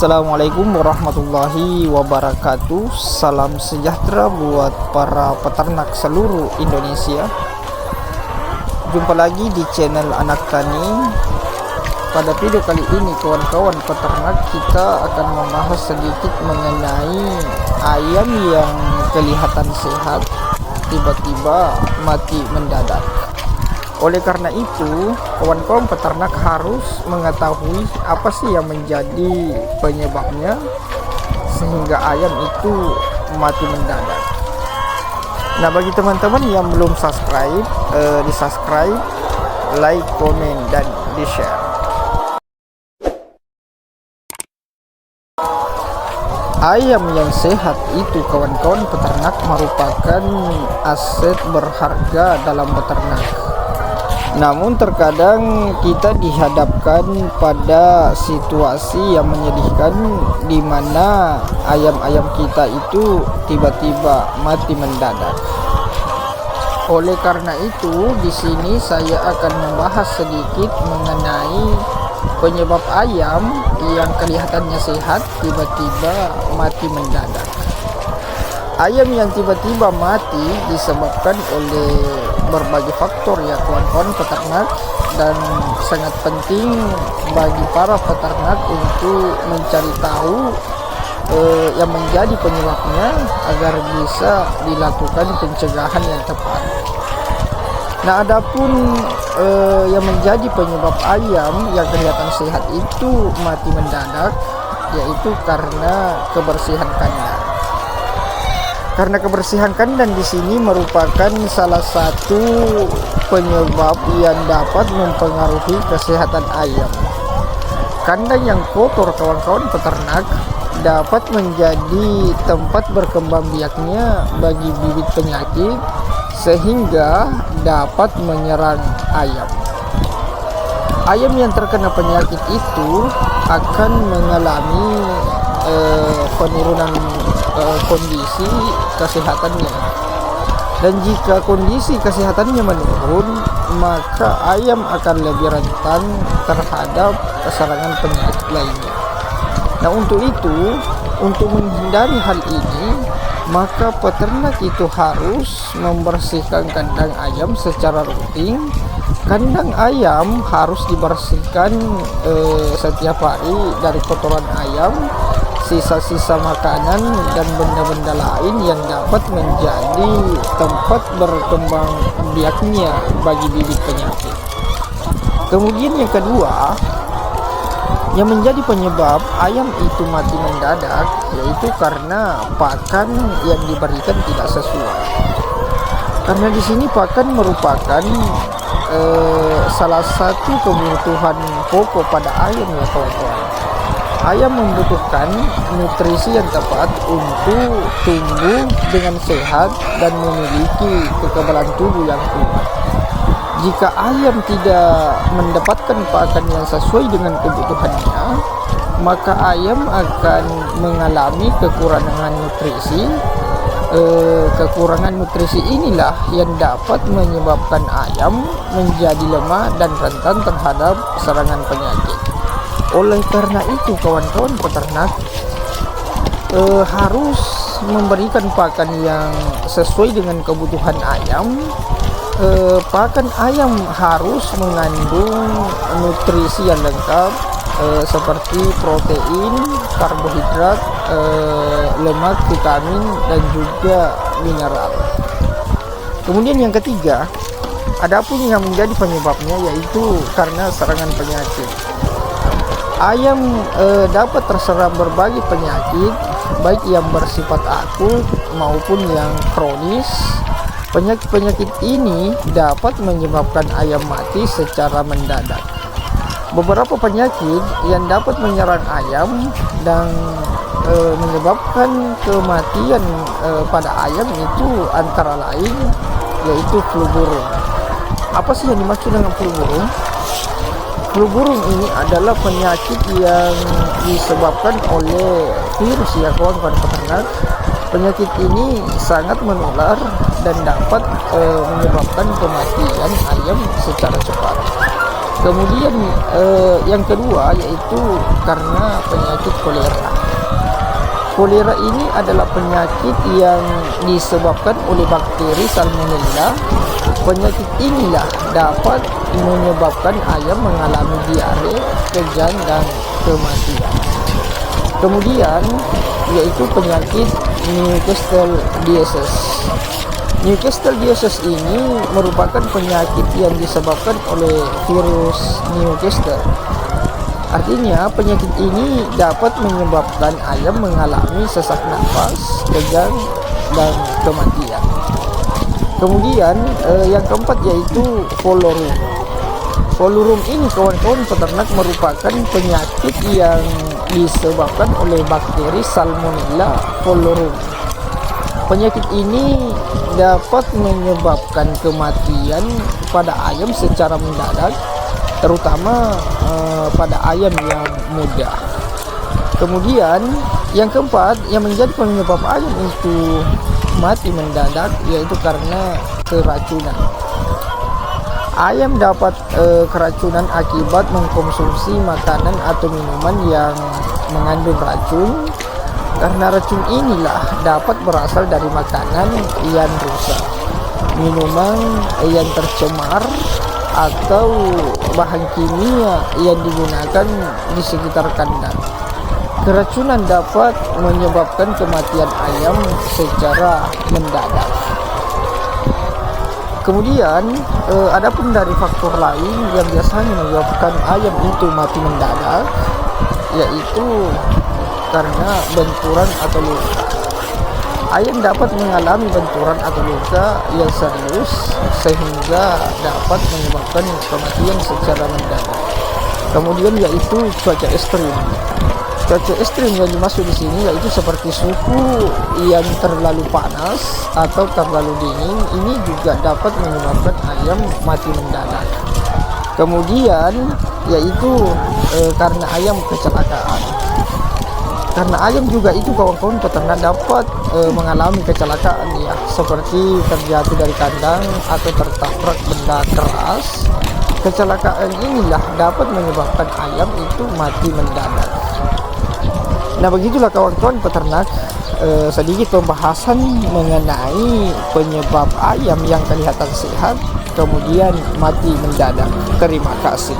Assalamualaikum warahmatullahi wabarakatuh. Salam sejahtera buat para peternak seluruh Indonesia. Jumpa lagi di channel Anak Tani. Pada video kali ini kawan-kawan peternak, kita akan membahas sedikit mengenai ayam yang kelihatan sehat tiba-tiba mati mendadak. Oleh karena itu, kawan-kawan peternak harus mengetahui apa sih yang menjadi penyebabnya sehingga ayam itu mati mendadak. Nah, bagi teman-teman yang belum subscribe, di-subscribe, like, komen, dan di-share. Ayam yang sehat itu kawan-kawan peternak merupakan aset berharga dalam beternak. Namun terkadang kita dihadapkan pada situasi yang menyedihkan di mana ayam-ayam kita itu tiba-tiba mati mendadak. Oleh karena itu, di sini saya akan membahas sedikit mengenai penyebab ayam yang kelihatannya sehat tiba-tiba mati mendadak. Ayam yang tiba-tiba mati disebabkan oleh berbagai faktor ya kawan-kawan peternak, dan sangat penting bagi para peternak untuk mencari tahu yang menjadi penyebabnya agar bisa dilakukan pencegahan yang tepat. Nah, adapun yang menjadi penyebab ayam yang kelihatan sehat itu mati mendadak, yaitu karena kebersihan kandang. Karena kebersihan kandang di sini merupakan salah satu penyebab yang dapat mempengaruhi kesehatan ayam. Kandang yang kotor kawan-kawan peternak dapat menjadi tempat berkembang biaknya bagi bibit penyakit sehingga dapat menyerang ayam. Ayam yang terkena penyakit itu akan mengalami penurunan kondisi kesehatannya, dan jika kondisi kesehatannya menurun, maka ayam akan lebih rentan terhadap serangan penyakit lainnya. Nah, untuk itu, untuk menghindari hal ini, maka peternak itu harus membersihkan kandang ayam secara rutin. Kandang ayam harus dibersihkan setiap hari dari kotoran ayam, sisa-sisa makanan, dan benda-benda lain yang dapat menjadi tempat berkembang biaknya bagi bibit penyakit. Kemudian yang kedua, yang menjadi penyebab ayam itu mati mendadak, yaitu karena pakan yang diberikan tidak sesuai. Karena di sini pakan merupakan salah satu kebutuhan pokok pada ayam ya kawan-kawan. Ayam membutuhkan nutrisi yang tepat untuk tumbuh dengan sehat dan memiliki kekebalan tubuh yang kuat. Jika ayam tidak mendapatkan pakan yang sesuai dengan kebutuhannya, maka ayam akan mengalami kekurangan nutrisi. Kekurangan nutrisi inilah yang dapat menyebabkan ayam menjadi lemah dan rentan terhadap serangan penyakit. Oleh karena itu kawan-kawan peternak harus memberikan pakan yang sesuai dengan kebutuhan ayam. Pakan ayam harus mengandung nutrisi yang lengkap seperti protein, karbohidrat, lemak, vitamin, dan juga mineral. Kemudian yang ketiga, adapun yang menjadi penyebabnya yaitu karena serangan penyakit. Ayam dapat terserang berbagai penyakit, baik yang bersifat akut maupun yang kronis. Penyakit-penyakit ini dapat menyebabkan ayam mati secara mendadak. Beberapa penyakit yang dapat menyerang ayam dan menyebabkan kematian pada ayam itu antara lain yaitu flu burung. Apa sih yang dimaksud dengan flu burung? Flu burung ini adalah penyakit yang disebabkan oleh virus ya kawan-kawan peternak. Penyakit ini sangat menular dan dapat menyebabkan kematian ayam secara cepat. Kemudian yang kedua yaitu karena penyakit kolera. Kolera ini adalah penyakit yang disebabkan oleh bakteri Salmonella. Penyakit inilah dapat menyebabkan ayam mengalami diare, kejang, dan kematian. Kemudian yaitu penyakit Newcastle disease. Newcastle disease ini merupakan penyakit yang disebabkan oleh virus Newcastle. Artinya penyakit ini dapat menyebabkan ayam mengalami sesak nafas, kejang, dan kematian. Kemudian yang keempat yaitu folorum. Folorum ini kawan-kawan peternak merupakan penyakit yang disebabkan oleh bakteri Salmonella folorum. Penyakit ini dapat menyebabkan kematian pada ayam secara mendadak, terutama pada ayam yang muda. Kemudian yang keempat yang menjadi penyebab ayam itu mati mendadak yaitu karena keracunan. Ayam dapat keracunan akibat mengkonsumsi makanan atau minuman yang mengandung racun. Karena racun inilah dapat berasal dari makanan yang rusak, minuman yang tercemar, atau bahan kimia yang digunakan di sekitar kandang. Keracunan dapat menyebabkan kematian ayam secara mendadak. Kemudian adapun dari faktor lain yang biasanya menyebabkan ayam itu mati mendadak, yaitu karena benturan atau luka. Ayam dapat mengalami benturan atau luka yang serius sehingga dapat menyebabkan kematian secara mendadak. Kemudian yaitu cuaca ekstrim. Cuaca ekstrim yang dimaksud di sini yaitu seperti suhu yang terlalu panas atau terlalu dingin. Ini juga dapat menyebabkan ayam mati mendadak. Kemudian yaitu karena ayam kecelakaan. Karena ayam juga itu kawan-kawan peternak dapat mengalami kecelakaan ya, seperti terjatuh dari kandang atau tertabrak benda keras. Kecelakaan inilah dapat menyebabkan ayam itu mati mendadak. Nah begitulah kawan-kawan peternak sedikit pembahasan mengenai penyebab ayam yang kelihatan sehat kemudian mati mendadak. Terima kasih.